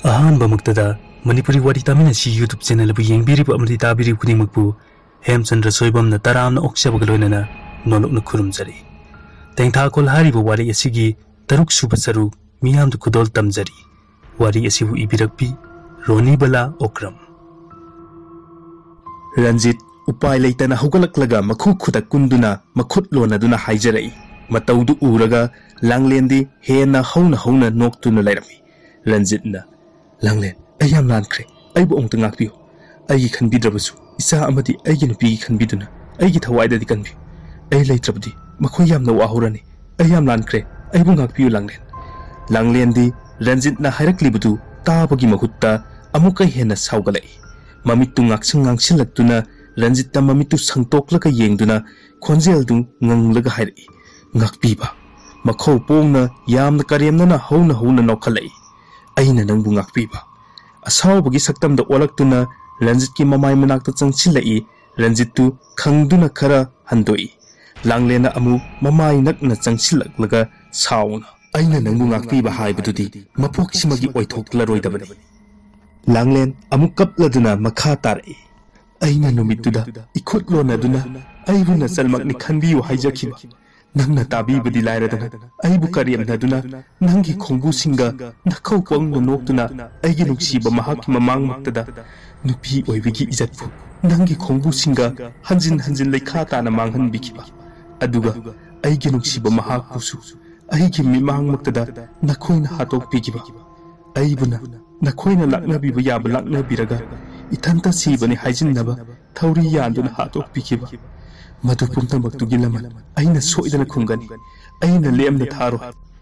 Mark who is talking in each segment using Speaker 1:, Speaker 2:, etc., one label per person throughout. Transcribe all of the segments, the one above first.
Speaker 1: अहानबमक्तदा मणिपुरी वारी तामिनसी YouTube channel बु येंगबिरिब अमदि ताबिरिब खुदिमकबु हेमचंद्र सोयबमना तरामना ओक्सबग लोइनना नोलुकना खुरुमजरी तेंथाकोल हारिब वारी असिगी तरुक सुब सरु मियामदु खुदोल तमजरी वारी असिबु इबिरकपि रोनी बला ओक्रम रंजित उपाय लेतना हुगलकलगा मखु खुदा कुंदुना मखुत लोनदुना हाइजरई मतौदु उरगा लांगलेंदी हेना हौना हौना नोक्तुना लैरमी रंजितना लांगलेन अयाम लानख्रे अइबु ओंगता ngakpiu अइगी खनबिद्रबसु इसा अमदि अइगी नुपीगी खनबिदुना अइगी थवाइददि कनबिu अइ लैत्रबदि मखोय यामना वाहुरani अयाम लानख्रे अइबु ngakpiu लांगलेन लांगलेंदी रंजितना हाइरक्लिबदु ताबगी महुत्ता अमुकै हेना साउगलै ममित्तु ngakसंग ngangsilaktuना Ranjita ममित्तु संगतोक्लगा येंगदुना खोंजेलदु nganglaga हाइरई ngakpiba मखौ पोंगना यामना करेमना हौना हौना नौखलै अइना नंगबु ngakpiba असावबगी सक्तमदा ओलक्तुना Ranjit की ममाय मनाक्ता चंगसिलई रंजितु खंगदुना खरा हंदोई लांगलेना अमु ममाय नकना चंगसिलकलगा साउना अइना नंगबु ngakpiba हाइबदुदि मपोक्सिमगी ओइथोक्लरोइदबनि लांगलेन अमु कपलदुना मखा तारई अइना नुमितुदा इखुटलोनदुना अइबुना चलमकनि खनबियु हाइजखिबा नंगना ताबीबदि लायरदना अइबु करियमनदुना नंगी खोंबुसिंगा नखौ पोंगना नोक्तुना अइगी नुक्सिबा महाकि ममांगमक्तदा नुपी ओइबगी इज्जतबु नंगी खोंबुसिंगा हंजिन हंजिन लेखा ताना मांगहनबिखिबा अदुगा अइगी नुक्सिबा महाकपुसु अइगी मिमांगमक्तदा नखोइना हातोकपिगिबा अइबुना नखोइना लाक्नबिबा याबा लाक्नबिरगा इथंता सीबनि हाइजिननबा थौरी यानदुना हातोकपिगिबा मधु पुमतमक्तुगी लमन अइना सोइदना खुंगनी अइना लेमना थारो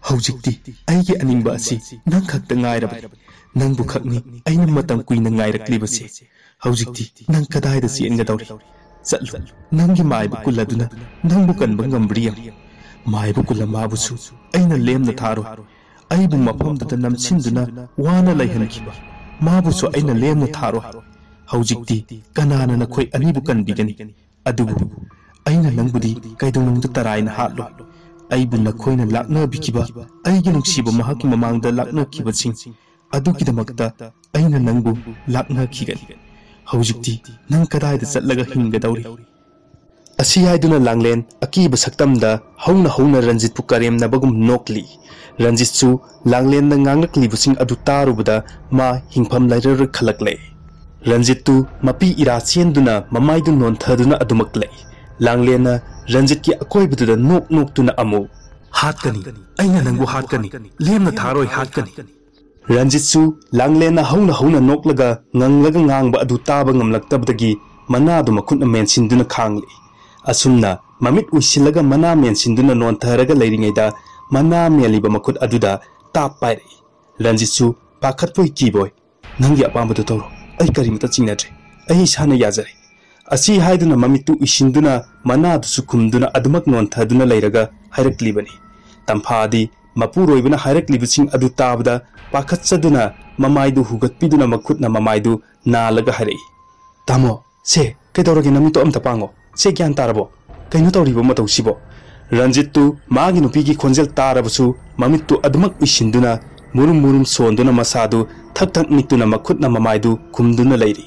Speaker 1: हौजिक्ति अइगे अनिंबा असि नंग खक्ता ngairabani नंगबु खक्नि अइना मतम कुइना ngairक्लिबसे हौजिक्ति नंग कदायदा चेनगदौरि चल्लु नंगी माइबु कुल्लदुना नंगबु कनबा ngambरियम माइबु कुल्ला माबुसु अइना लेमना थारो अइबु मफमदुदा नमसिनदुना वाना लैहनखिबा माबुसु अइना लेमना थारो हौजिक्ति कनाना नखोय अनिबु कनबिगनि अदुबु अइना नंगबुदी कैदोंनंगदा तराइना हातलो अइबु नखोयना लाक्नबिखिबा अइगी नुक्सिबा महाकि ममांगदा लाक्नखिबसिंग अदुगिदमक्ता अइना नंगबु लाक्नखिगनि हौजिक्ति नंग कदायदा चल्लगा हिंगदौरि असि हाइदुना लांगलेन अकीबा सक्तमदा हौना हौना रंजितपु करेमनबगुम नोक्ली रंजितसु लांगलेनना nganglaklibuसिंग अदु तारुबदा मा हिंफम लाइरर खलकले रंजितु मपी इरा चेनदुना ममाइदु नोनथदुना अदुमक्लै लांगलेना रंजित की अकोइबदुदा नोक नोक्तुना अमु हातकनी अइना नंगबु हातकनी लेमना थारोय हातकनी रंजितसु लांगलेना हौना हौना नोक्लगा nganglaga ngangba अदु ताबा ngamlaktabdagi मनादु मखुटना मेनसिनदुना खांगले असुमना ममित उइसिलगा मना मेनसिनदुना नोनथरगा लैरिङैदा मना मेलिबा मखुट अदुदा ताप पाइरै रंजितसु पाखतपोय किबोय नंगी अपामबदु तौरो अइ करिमता चिंगनद्रे अइ साना याजरे असि हाइदुना ममितु इसिंदुना मनादुसु खुमदुना अदुमक नोनथदुना लैरगा हाइरक्लिबनि तंफादी मपुरोइबना हाइरक्लिबसिंग अदु ताबदा पाखतचदुना ममाइदु हुगतपिदुना मखुटना ममाइदु नालगा हाइरै तामो से कैदौरगे नमितो अमता पांगो से ज्ञान तारबो कैनो तौरिबो मतौसिबो रंजितु मागी नुपीगी खोंजेल तारबसु ममितु अदुमक इसिंदुना मुरुम मुरुम सोंदुना मसादु थक थक निक्तुना मखुटना ममाइदु खुमदुना लैरि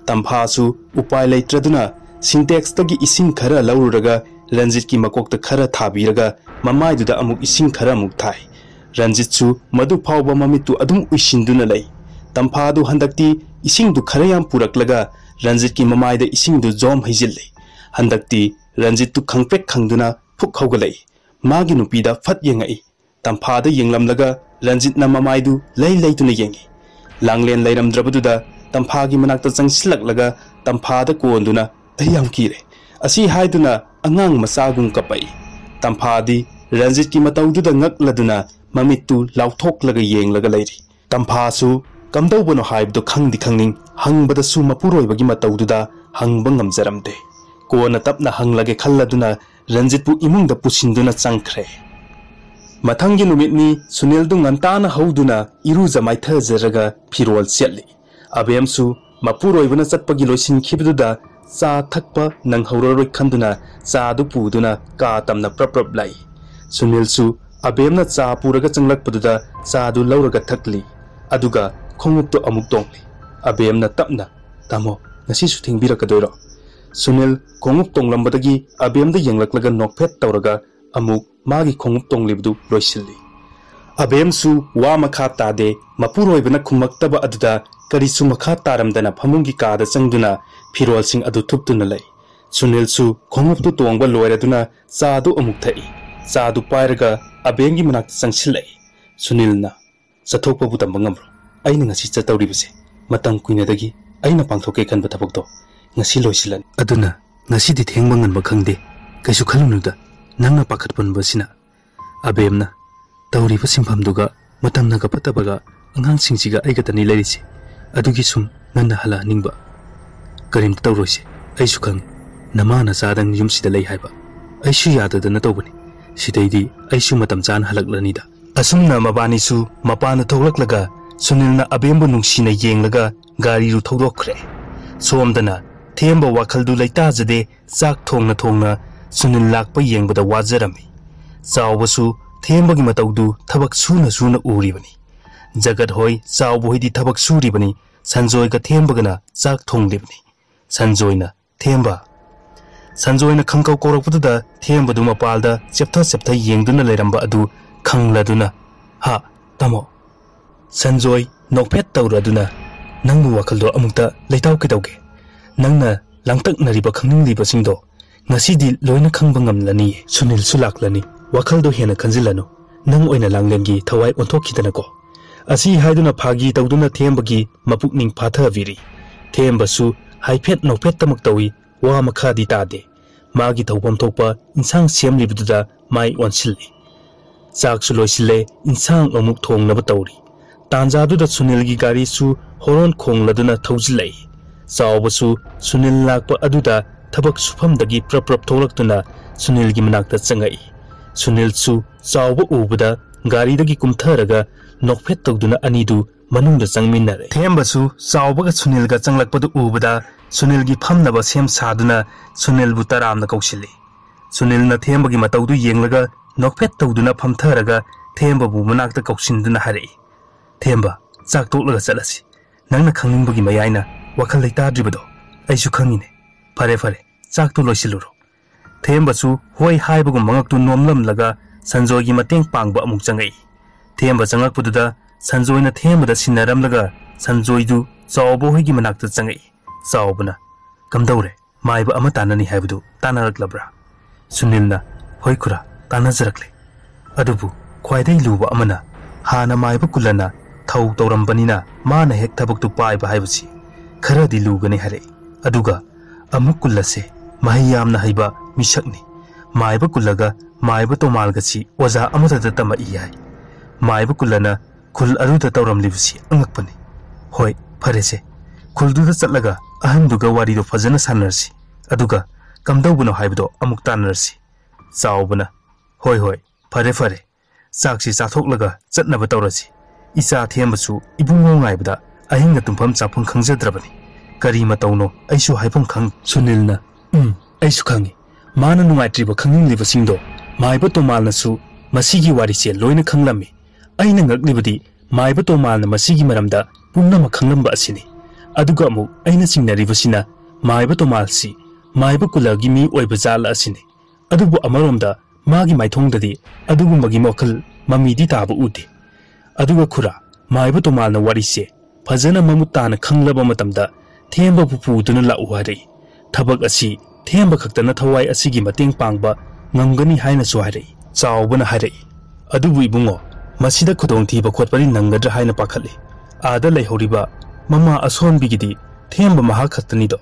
Speaker 1: तंफासु उपाय लैत्रदुना सिंटेक्सतगी इसिंग खरा लौरुरगा रंजित की मकोक्ता खरा थाबीरगा ममाइदुदा अमुक इसिंग खरा अमुक थाई रंजितसु मधु फावबा ममितु अदुम उइसिंदुना लै तंफादु हंदक्ति इसिंगदु खरा याम पुरकलगा रंजित की ममाइदा इसिंगदु जोम हैजिल्लै हंदक्ति रंजितु खंगपेक खंगदुना फुक हौगलै मागी नुपीदा फत येंगै तंफादा येंगलमलगा रंजितना ममाइदु लै लैतुना येंगी लांगलेन लैरमद्रबदुदा तंफागी मनाक्ता चंगसिलकलगा तंफादा कोंदुना अयाम कीरे असि हाइदुना अंगांग मसागुं कपै तंफादी रंजित की मतौदुदा ngakladuna ममित्तु लाउथोक्लगा येंगलगा लैरि तंफासु कमदौबनो हाइबदो खंगदि खंगनिंग हंगबदसु मपुरोइबगी मतौदुदा हंगबा ngamjaramde कोना तपना हंगलगे खल्लदुना रंजितपु इमुंगदा पुसिंदुना चंगख्रे मथंगी नुमितनी सुनीलदु ngantana हौदुना इरुजा माइथजरगा फिरोल सेटली अबेमसु मपुरोइबना चटपगी लोइसिनखिबदुदा चा थकपा नंगहौररोइ खंदुना चादु पुदुना का तमना प्रप्रप लाई सुनीलसु अबेमना चा पुरगा चंगलकपदुदा चादु लौरगा थकली अदुगा khongupto amuk tongli abemna tapna tamo ngasisu thingbirakadoro Sunil khongup tonglambadagi abemda yenglaklaga nokphet tawraga amuk magi khongup tonglibdu loisilli abemsu wa makha tade mapuroibana khumaktaba aduda karisu makha taramdana phamungi kada changduna firol sing adu thuptuna lei Sunil su khonguptu tongba loiraduna chadu amuk thai chadu pairaga abengi manak changsilai Sunilna sathokpa bu tambangam aina ngasi chatawribase matam kuinadagi aina pangthoke kanba thabukto ngasi loisilan aduna ngasi di thengbangan ba khangde kaisu khalunuda nangna pakhatpan basina abemna tawriba simfamduga matamna ga patabaga angang singsiga aigatani leirisi adugi sum nganna hala ningba karim tawroise aisu khang namana sadang yumsida lei haiba aisu yadadana tawbani sidaidi aisu matam chan halaklanida asumna mabani su mapana tholaklaga Sunilna abembu nungsina yenglaga gari ru thorokre somdana themba wakhaldu leita jade chak thongna Sunil lakpa yengbada wajarami chawbasu thembagi matawdu thabak suna uribani jagat hoi chawbo hidi thabak suribani sanjoy ga thembagana chak thonglibani sanjoyna themba sanjoyna khangkau korakpuda thembadu mapalda cheptha yengduna leiramba adu khangladuna ha tamo Sanjoy nokphet tawraduna nangbu wakhaldo amukta leitaw kedawge nangna langtak nariba khangningliba singdo ngasidi loina khangba ngamlani Sunil sulaklani wakhaldo hena khanjilanu nang oina langlengi thawai onthokidana ko asi haiduna phagi tawduna thembagi mapukning phathaviri thembasu haiphet nokphet tamak tawi wa makhadi tade magi thawbam thokpa insang semlibuda mai onsilli chak suloisile insang amuk thongnaba tawri Tanjadu Sunilgi gari su horon khongladuna thawjilai chawbasu Sunil lakpa aduda thabak sufamdagi prap tholaktuna Sunilgi manakta changai Sunil su chawba ubada gari dagi kumtharaga nokphet tawduna anidu manungda changminnare thembasu chawbaga Sunilga changlakpadu ubada Sunilgi phamnaba sem saduna Sunilbu taramna kausili Sunilna thembagi matawdu yenglaga nokphet tawduna phamtharaga thembabu manakta kausinduna harai Themba chak toklaga chalasi nangna khangningbagi mayaina wakhal leitadribado aisu khangine fare chak to loisiluro thembasu hoi haibagum mangaktu nomlamlaga sanjoygi mateng pangba amuk changai themba changakpududa sanjoyna thembada sinaramlaga sanjoydu chawbo hoigi manakta changai chawbuna kamdawre maiba ama tanani haibadu tanaraklabra Sunilna hoi khura tanajarakle adubu khwaidai luba amana hana maiba kulana thau tawrambanina mana hek thabaktu paiba haibasi kharadi lugani hare aduga amuk kullase mahiyamna haiba misakni maiba kullaga maiba tomalga si oza amata tama iyai maiba kullana kul aruda tawramlibsi angakpani hoi farese kulduda chatlaga ahanduga warido fajana sanarsi aduga kamdawbuno haibdo amuk tanarsi chawbana hoi fare chaksi chathoklaga chatnaba tawrasi isa thembasu ibungo ngaibda ahinga tumpham chapung khangjadrabani kari matawno aisu haifam khang Sunilna aisu khangi mana nungaitriba khangningliba singdo maiba tomalna su masigi warise loina khanglami aina ngaklibadi maiba tomalna masigi maramda punnama khanglamba asini aduga amu aina singnaribasina maiba tomalsi maiba kulagi mi oiba jala asini adubu amaromda magi maithongdadi adugumbagi mokhal mamidi taba ude aduga khura maiba tomalna warise fajana mamutana khanglaba matamda themba pupuduna la uharei thabak asi themba khaktana thawai asigi mateng pangba ngamgani haina suharei chawbana harei adubu ibungo masida khudong thiba khotpani nangadra haina pakhali ada leihoriba mama asonbigidi themba maha khaktani do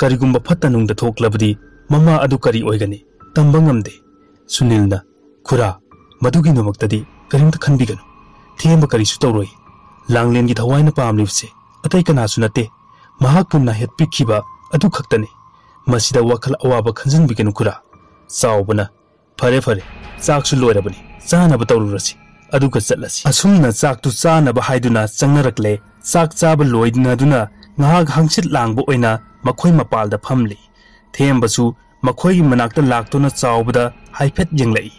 Speaker 1: karigumba phatanungda thoklabadi mama adu kari oigani tamba ngamde Sunilna khura madugi nomaktadi karimta khanbiganu themba karisu tawroi langlengi thawaina pamlibse atai kanasu nate mahakpunna hetpikhiba adu khaktani masida wakhal awaba khanjinbiganu khura chawbana fare chaksu loirabani chanaba tawrurasi aduga chatlasi asumna chaktu chanaba haiduna changnarakle chak chaba loiduna duna ngahak hangsit langbo oina makhoi mapalda phamli thembasu makhoi manakta laktuna chawbada haiphet yenglai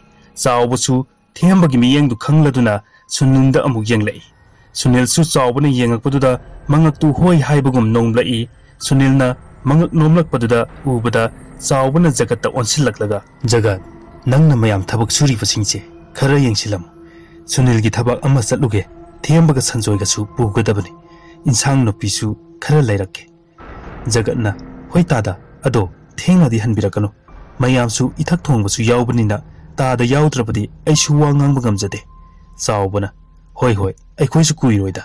Speaker 1: chawbasu thembagi miyengdu khangladuna Sunilda amuk yenglai Sunil su chaubana yengakpaduda mangaktu hoi haibagum nonglai Sunilna mangak nomlakpaduda ubada chaubana jagatta onsillaklaga jagat nangna mayam thabak suri basingche khara yengsilam Sunil gi thabak amma chatluge thembaga sanjoiga su pugadabani insang no pisu khara lairakke jagatna hoi tada ado thengadi hanbirakano mayam su ithak thongba su yawbanina tada yawdrabadi aisu wangang bagamjade chaubana hoi hoi aikoi su kuiroida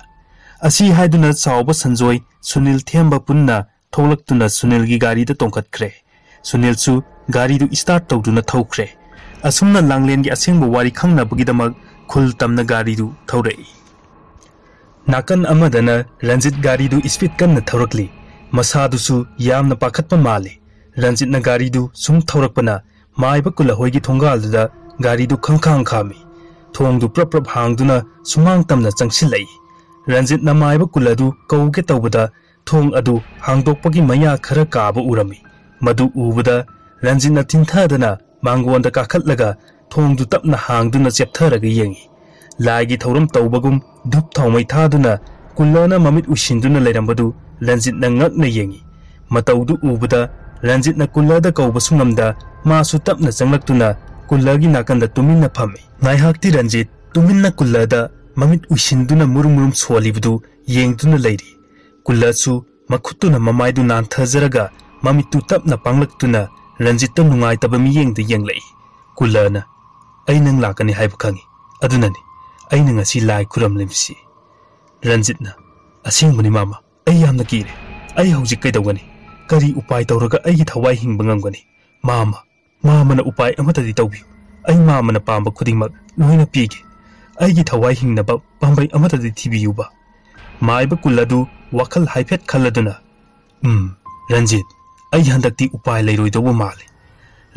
Speaker 1: asi haiduna chauba sanjoi Sunil themba punna tholaktuna Sunil gi gari da tongkhatkre Sunil su gari du start tawduna thawkre asumna langlen gi asengba wari khangna bugidamak khul tamna gari du thawrai nakan amadana Ranjit gari du speed kanna thawrakli masadu su yamna pakhatpa male Ranjit na gari du sum thawrakpana maiba kula hoigi thongal da gari du khangkhang khami thong du prap prap hangduna sumang tamna changsilai Ranjit na maiba kula du kauge tawbada thong adu hangdokpagi maya khara kaaba urami madu ubada Ranjit na tinthadana mangonda kakhatlaga thong du tapna hangduna cheptharaga yengi laigi thorum tawbagum dup thawmai thaduna kullana mamit usinduna leirambadu Ranjit na ngakna yengi matawdu ubada Ranjit na kullada kauba sungamda masu tapna changlaktuna kullagi nakanda tuminna phami ngaihakti Ranjit tuminna kullada mamit usinduna murum swalibdu yengduna leiri kullasu makhutuna mamaidu nanthajaraga mamitu tapna panglaktuna Ranjit ta nungaitaba mi yengda yenglai kullana ai nang lakani haiba khangi adunani ai nang asi lai khuram lemsi Ranjit na asingmani mama ai yamna kire ai hojik kaidawgani kari upai tawraga ai thawai hingba ngamgani mama na upai amatadi tawbi ai mama na pamba khudingmak loina pige ai gi thawai hingnaba pambai amatadi thibiyuba maiba kulladu wakal haifet khalladuna Ranjit ai handakti upai leiroidawa male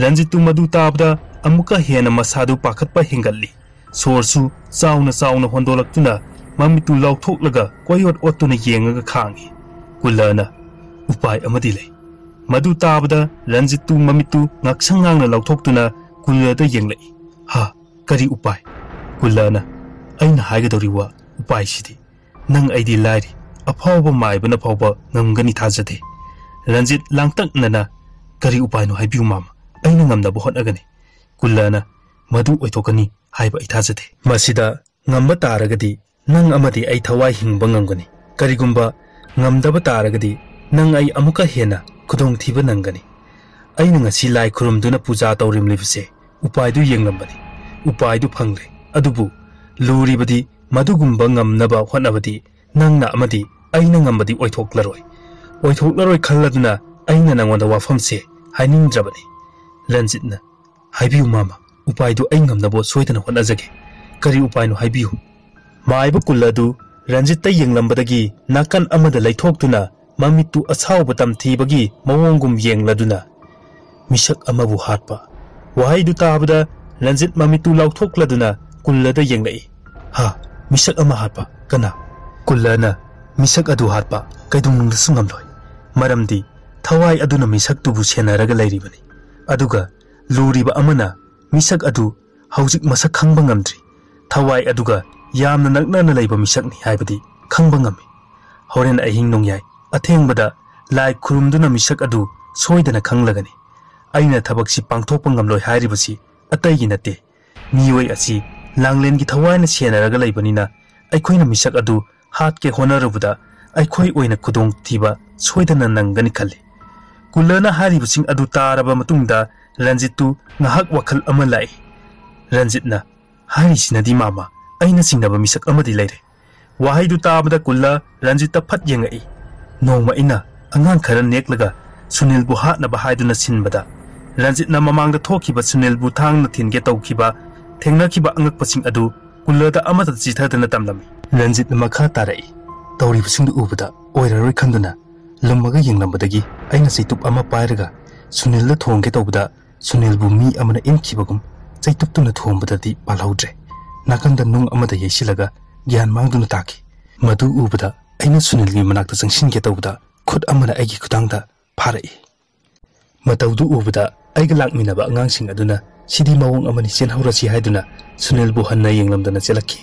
Speaker 1: Ranjit tu madu tabda amuka hena masadu pakhatpa hingalli sorsu chauna hondolaktuna mamitu lauthoklaga koyot ottuna yengaga khangi kullana upai amadi lei madu tabda Ranjit tu mamitu ngaksangang lauthoktuna kullada yenglai ha kari upai kullana aina haigadoriwa upai sidi nang aidi lairi afawba maibana fawba ngamgani thajade Ranjit langtaknana kari upai no haibiu mama aina ngamnaba hotnagani kullana madu oithokani haiba ithajade masida ngamba taragadi nang amadi ai thawai hingba ngamgani karigumba ngamdaba taragadi nang ai amuka hena khudong thiba nangani aina ngasi lai khurumduna puja tawrim libse upai du yenglambani upai du phangre adubu luribadi madugumba ngamnaba hotnabadi nangna amadi aina ngambadi oithoklaroi khalladuna aina nangonda wafamse hainingdrabani Ranjit na haibiu mama upai du ai ngamnabo soidana hotnajage kari upai no haibiu maiba kulladu Ranjit ta yenglambadagi nakan amada laithoktuna mamitu achauba tamthibagi mawongum yengladuna misak amabu hatpa wahai du tabada Ranjit mamitu lauthokladuna kullada yenglai ha misak ama hatpa kana kullana misak adu hatpa kaidung sungamloi maramdi thawai aduna misak tubu senaraga lairibani aduga luriba amana misak adu haujik masak khangba ngamdri thawai aduga yamna nakna laiba misak ni haibadi khangba ngami horen ahing nongyai athengbada lai khurumduna misak adu soidana khanglagani aina thabaksi pangthokpa ngamloi hairibasi ataigi nate miwai asi langlen gi thawaina senaraga laibanina aikhoina misak adu hat ke honarabuda aikhoi oina khudong thiba soidana nangani khalli kullana haribasing adu taraba matungda Ranjit tu ngahak wakhal ama lai Ranjit na hari sinadi mama aina singnaba misak amadi leire wahai du tabada kulla Ranjit ta phat yengai noma ina angang khara neklaga Sunil bu hatna ba haiduna sinbada Ranjit na mamangda thokiba Sunil bu thangna thinge tawkiba thengnakiba angakpasing adu kulla da amata chithadana tamlami Ranjit na makha tarai tawribasing du ubada oiraroi khanduna lammaga yenglambadagi aina saitup ama pairaga Sunil la thongge tawbada Sunil bu mi amana imkibagum saitup tuna thombadadi palhaudre nakanda nung amada yesilaga gyan mangduna taki madu ubada aina Sunil gi manakta sangsinge tawbada khud amana aigi khutangda pharai matawdu ubada aiga lakminaba angangsing aduna sidi mawong amani senhaurasi haiduna Sunil bu hanna yenglamdana chelakki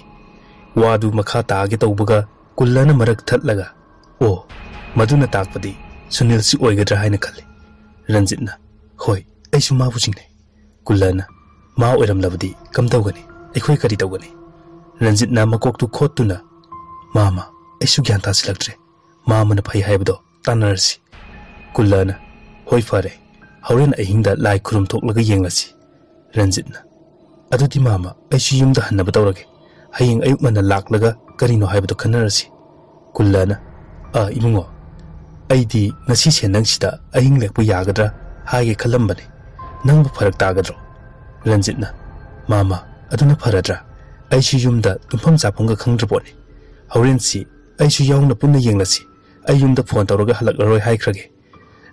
Speaker 1: वादु मखा तागे तौबगा कुल्लाना मरक थतलगा ओ मधुना ताकपदी सुनील सी ओइगद्रा हाइना खल्ले रंजितना होय ऐसु माबु सिंगने कुल्लाना मा ओइरमलबदी कम तौगनी अखोय करी तौगनी रंजितना मकोकतु खोतुना मामा ऐसु ज्ञान तासिलक्ट्रे मामना फै हाइबदो तानरसी कुल्लाना होय फारे हौरेन अहिंदा लाई खुरुम थोकलगा येंगलासी रंजितना अदुदी मामा ऐसु युमदा हन्नब तौरगे हयेंग अयुकमना लाक्लगा करिनो हाइबदो खनरसी कुल्लाना इमुंगो अइदी ngasi senangsida ahing lekpu yagadra haige khalambane nangbu farak tagadro ranjitna mama aduna faradra aisu yumda tumpham chapongga khangdrabone hauren si aisu yaungna punna yenglasi ayumda phone tawraga halakroi haikrage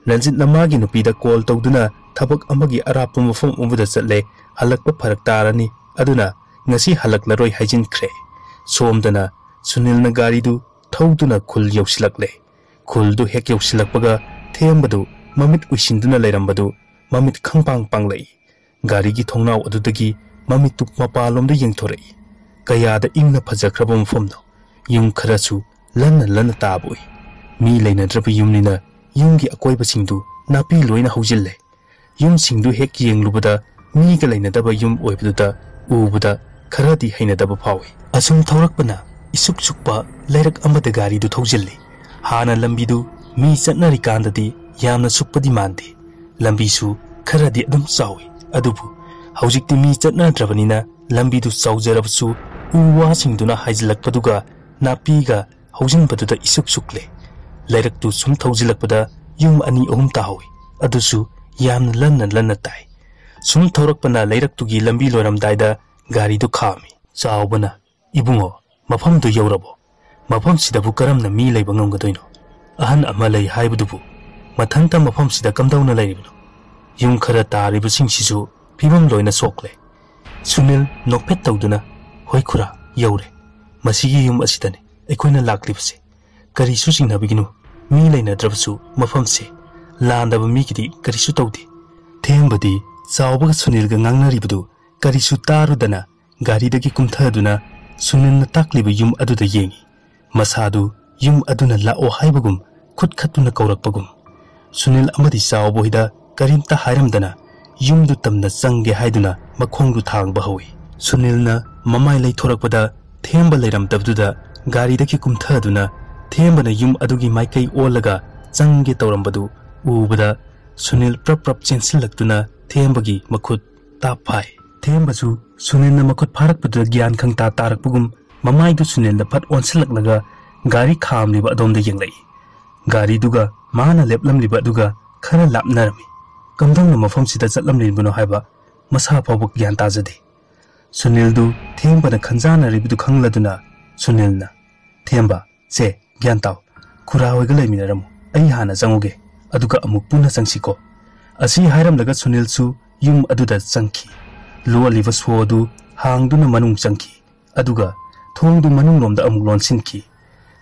Speaker 1: ranjitna magi nupida call tawduna thabak amagi arapum mafam umuda chatle halakpa farak tarani aduna ngasi halaklaroi haijin khre somdana sunilna gari du thawduna khul yausilakle खुलदु हेक यौसिलकपगा थेमबदु ममित उइसिंदुना लैरमबदु ममित खंगपांग पांगलै गाड़ी की थोंनाव अदुदगी ममित तुप मपालोमद यंगथोरई कयादा इंगना फजख्रब मफमनो yum खरसु लन ताबोई मी लैनद्रब युमनिना युमगी अकोइबसिंदु नापी लोइना हौजिल्ले युमसिंदु हेक येंगलुबदा मीगा लैनदब yum ओइबदुदा उबदा खरदी हैनदब फावे assume थौरकपना इसुक सुकपा लैरक अमद गाड़ी दु थौजिल्ले हाना लंबीदु मी चटनरी कांददी यामना सुपदी मानदे लंबीसु खरदी अदुम चावी अदुबु हौजिकति मी चटनद्रबनिना लंबीदु चावजरबसु उवासिंदुना हाइजलकपदुगा नापीगा हौजिनबदुदा इसुक सुकले लैरकतु सुम थौजिलकपदा yum अनि अहुम ताहौई अदुसु यामना Lanna ताई सुम थौरकपना लैरकतुगी लंबी लोरमदाइदा गाड़ीदु खामी चावबना इबुंगो मफमदु यौरबो मफम सिदबु करमना मी लैब ngमगदोइनो अहन अमा लै हाइबदुबु मथंता मफम सिदा कमदौना लैरिबनो युम खरा तारिबसिंगसिसु फिबम लोइना सोकले सुनील नोकफेट तौदुना होय खुरा you're मसिगी yum असिदने अखोइना लाक्लिबसे करिसु सिंगनाबिगिनु me लैनद्रबसु मफमसे लांदब मीगिदि करिसु तौदे थेमबदी चावबग सुनीलगा ngangnaribdu करिसु तारुदना गाड़ीदगी कुमथादुना सुनीलना ताक्लिब yum अदुदा येंगी मसादु yum अदुना लाओ हाइबगुम खुद खतुना कौरकपगुम सुनील अमदी चावबोहिदा करीमता हाइरमदना युमदु तमना चंगे हाइदुना मखोंगदु थांगबा हौई सुनीलना ममाय लैथोरकपदा थेमबा लैरमदबदुदा गाड़ीदगी कुमथादुना थेमबना युम अदुगी माइकै ओलगा चंगे तौरमबदु उबदा सुनील प्रप चेंसिलक्तुना थेमबगी मखुद ताफाय थेमबसु सुनीलना मखुद फारकपदुदा ज्ञान खंगता तारकपगुम ममाइदु सुनीलना फट ओनसिलकलगा गाड़ी खामलिबा अदोमदा येंगलै गाड़ीदुगा माना लेपलमलिबा दुगा खरा लापनरमी कमदौना मफमसिदा चटलमलिबनो हाइबा मसा फावबक ज्ञान ताजदे सुनीलदु थेमबना खंजानरिबिदु खंगलदुना सुनीलना थेमबा से ज्ञान ताव खुरा होइगा लैमिनरमु अई हाना चंगुगे अदुगा अमुक पुना चंगसिको असि हाइरमलगा सुनीलसु युम अदुदा चंगखि लोलिबा सोदु हांगदुना मनुंग चंगखि अदुगा थोंगदु मनुंग लोमदा अमुक लोनसिनखि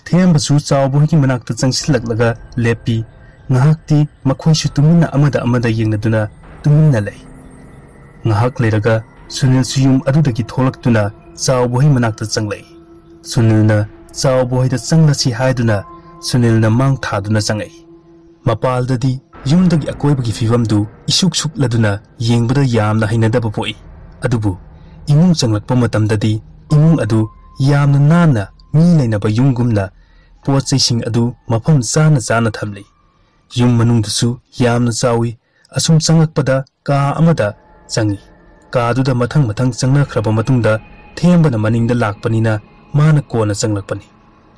Speaker 1: थेमबसु चावबोहिगी मनाक्ता चंगसिलकलगा लेपी ngahakti makhoi tumina amada yengnaduna tumina lei ngahak leiraga sunil suyum adudagi tholaktuna chawbohi manakta changlei sunilna chawbohida changlasi haiduna sunilna mang thaduna changai mapaldadi yumdagi akoibagi fivamdu isuk laduna yengbada yamna hainadaba poi adubu imung changlakpa matamdadi imung adu yamna nana mi leinaba yumgumna pochaising adu mafam chana thamlei युम मनुंगदसु यामना चावी असुम चंगकपदा का अमदा चंगी कादुदा मथंग चंगनख्रब मतुंगदा थेमबना मनिंगदा लाकपनिना माना कोना चंगलकपनि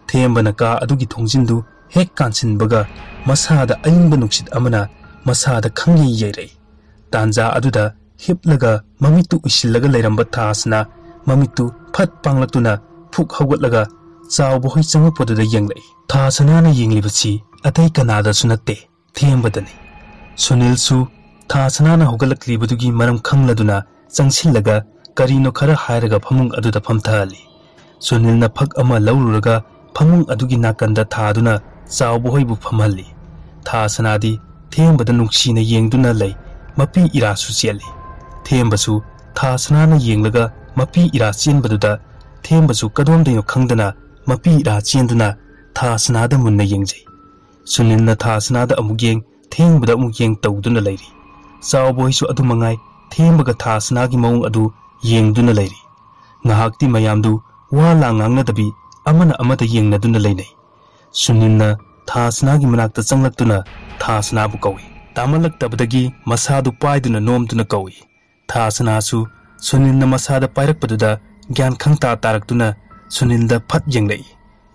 Speaker 1: थेमबना का अदुगी थोंजिंदु हेक कांसिनबगा मसादा अयिंबा नुक्सित अमना मसादा खंगी येरै तांजा अदुदा हिपलगा ममितु उसिलगा लैरंबा थासना ममितु फट पांगलक्तुना फुक हौगतलगा चावबो होय चंगपदुदा येंगलै थासनाना येंगलिबसि अतै कनादसु नत्ते थेमबदनि सुनीलसु थासनाना होगलक्लिबदुगी मरम खंगलदुना चंगसिलगा करिनो खरा हायरगा फमुंग अदुदा फमथाली सुनीलना फक अमा लौरुरगा फमुंग अदुगी नाकंदा थादुना चावबोहोइबु फमहल्ली थासनादी थेमबदा नुक्सिना येंगदुना लै मपी इरासु चेली थेमबसु थासनाना येंगलगा मपी इरा चेनबदुदा थेंबसु कदोमदैनो खंगदना मपी रा चेंदुना थासनादा मुन्ना येंगजै सुनीलना थासनादा अमुक येंग थेंबदा अमुक येंग तौदुना लैरी चावबोइसु अदु मंगाई थेंबगा थासनागी मौंग अदु येंगदुना Larry ngahakti mayamdu wa langangnadabi amana amata yengnaduna leinai sunilna thasnagi manakta changlaktuna thasnabu kawi tamalaktabadagi masadu paiduna nomduna kawi thasnasu sunilna masada pairakpaduda gyan khangta taraktuna sunilda phat yenglai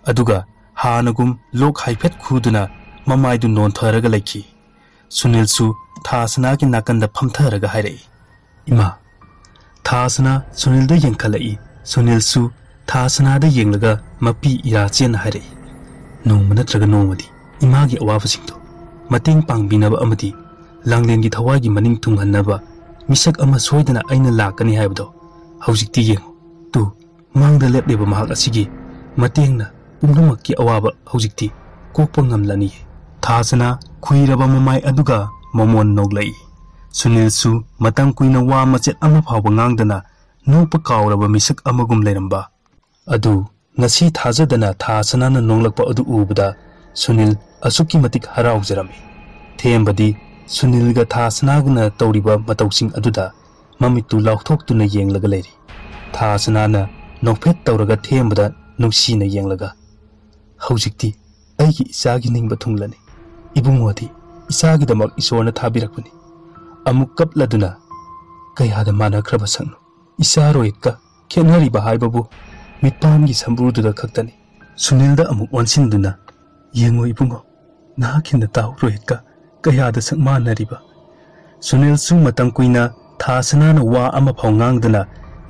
Speaker 1: aduga hanagum lok haifet khuduna mamaidu nontharaga laiki sunilsu thasnagi nakanda phamtharaga hairai ima थासना सुनीलदा यंखलाई सुनीलसु थासनादा यंगलगा मपी इरा chain हारे नोंग नत्रगा नोंगदी Imangi अवाबसिंगदो मतेंग पांगबिनबा अमदी लांगलेंगी थवागी मनिंग तुंगहन्नबा मिसक अमा सोयदना आइना लाकनी हायबदो हौजिक्ति येंगो तु मांगदा लेपलेबा महाक असिगी मतेंगना पुंगमक्की अवाबा हौजिक्ति कोकपा ngamlani थासना खुइरबा ममाय अदुगा ममोन नोगलाई सुनीलसु Matang कुइना वा मचेत अमा फावबा ngang नोप कावरबा मिसक अमगुम लेरंबा अदु ngasi thajadana thasana नोंगलकपा अदु उबदा सुनील असुकी मतिक हराउजरमे थेंबदी सुनीलगा थासनागना तौरिबा मतौसिंग अदुदा ममितु लाउथोक्तुना येंगलगा लेरी थासनाना नोफेत तौरगा थेंबदा नुंसीना येंगलगा हौजिक्ति अैगी इसागी निंगबा थुंगलनी इबुंगोदी इसागीदमक इसोरना थाबिरकपनी अमुक कपलदुना कयादा मानख्रबा संगनु इसारोइका खेनरिबा हाइबबु मितपानगी संब्रुदुदा खक्तनी सुनीलदा अमुक ओनसिनदुना येंगो इबुंगो नाखिंदा ताउ रोइका कयादा संग मानरिबा सुनीलसु मतंग कुइना थासनाना वा अमा फाउ ngang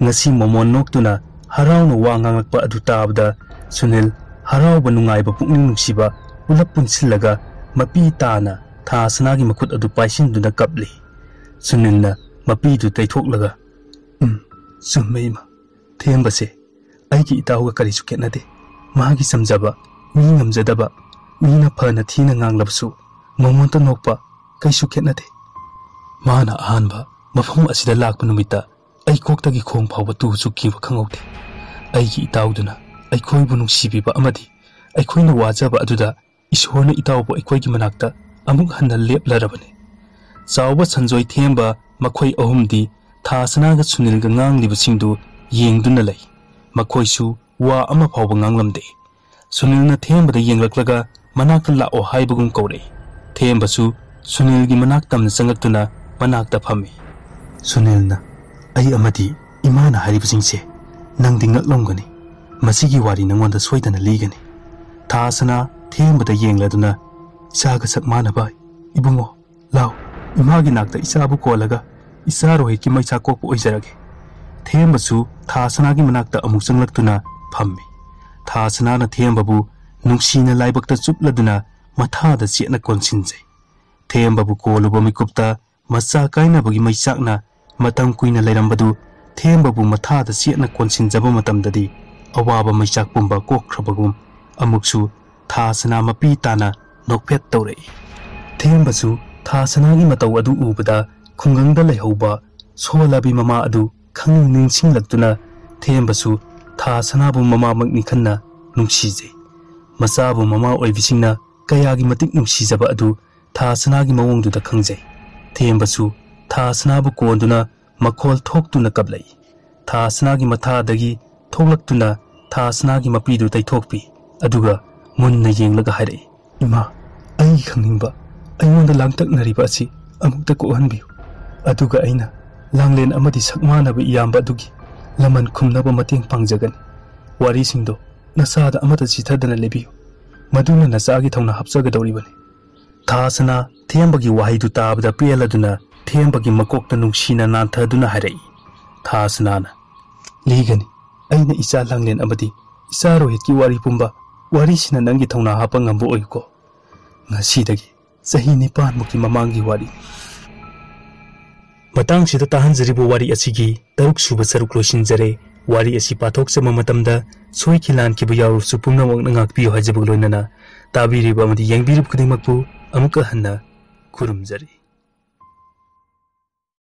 Speaker 1: ngasi momon noktuna harauna wa ngangakpa adu tabda Sunil हराउबा नुंगाइबा पुकनिंग नुंसिबा उलप पुनसिलगा मपी ताना थासनागी मखुत अदु पाइसिनदुना कपली सुनीलना मपीदु तैथोकलगा सुम्मेमा थेंबसे अैगी इताउगा करिसु केनदे मागी समझबा मी ngamjadaba मीना फना थीना nganglabsu मोमोंता नोकपा कैसु केनदे माना अहानबा मफम असिदा लाकपा नुमिता अै कोक्तगी खोंग फावबा तु चुकीबा खंगौदे अैगी इताउदुना अैखोइबु नुंसिबिबा अमदि अैखोइना वाजबा अदुदा ईश्वरना इताउबु अैखोइगी मनाक्ता अमुक हन्ना लेपलरबने चावबा संजोय थेंबा मखोइ अहुमदी थासनागा सुनीलगा nganglibasingdu yengduna lei मखोइसु वा अमा फावबा nganglमदे सुनीलना थेंबदा yenglakलागा मनाक्ता लाओ हाइबगुम कौरे थेंबसु सुनीलगी मनाक तमना चंगक्तुना मनाक्ता फमी सुनीलना अै अमदी इमाना हारिबसिंगसे नंगदि ngaklamgani मसिगी वारी नंगोंदा सोइदना लीगनी थासना थेंबदा yenglادुना इसागा सकमानबा इबुंगो लाओ इमागी नाक्ता इसाबु कोलगा इसा रोहितकी मैसा कोकपु ओइजरगे थेंबसु थासनागी मनाक्ता अमुक चंगलक्तुना फम्मी थासनाना थेंबबु नुंसीना लाइबक्ता चुपलदुना मथादा चेतना कोनसिनजै थेंबबु कोलुबा मिकुप्ता मचा काइनाबगी मैचाकना मतम कुइना लेरंबदु थेंबबु मथादा चेतना कोनसिनजबा मतमददी अवाबा मैचाक पुंबा कोखख्रबगुम अमुकसु थासना मपी ताना नोकफेत तौरई थेंबसु थासनागी मतौ अदु उबदा खुंगंगदा लेहौबा सोलाबी ममा अदु खंग निंसिंगलक्तुना थेंबसु थासनाबु ममा मकनि खन्ना नुंसीजे मचाबु ममा ओइबिसिंगना कयागी मतिक नुंसीजबा अदु थासनागी मवोंगदुदा खंगजै थेंबसु थासनाबु कोंदुना मखोल थोक्तुना कबलै थासनागी मथादगी थोक्लक्तुना थासनागी मपीदु तैथोकपी अदुगा मुन्ना येंगलगा हाइरै इमा अै खंगनिंगबा अैंगोंदा लांगतकनरिबा असि अमुक्ता कोहनबियु अदुगा अैना लांगलेन अमदि सकमानबा इयाम्बा अदुगी लमन खुमनबा मतेंग पांगजगनि वारिसिंगदो नसादा अमता चिथदना लेबियु मदुना नसागी थौना हपजगदौरिबनि थासना थेंबगी वाहिदु ताबदा पेलदुना थेंबगी मकोक्ता नुंसीना नांथदुना हाइरै थासनाना लीगनि अैना इचा लांगलेन अमदि इचा रोहितकी वारी पुंबा वारिसिना नंगी थौना हापा ngambu ओइको ngasi सही निपान मुकी ममांगी वारी मतंग सिदा ताहनजरिबो वारी असिगी तरुक सुबा सरुक लोसिनजरे वारी असि पाथोकसमा मतमदा सोइखिलान किबु यावसु पुंगमक नंगाकपियो हाजबग लोइनना ताबिरिबा मदि यंगबिरिब खुदिमकपु अमुक हन्ना खुरुमजरी।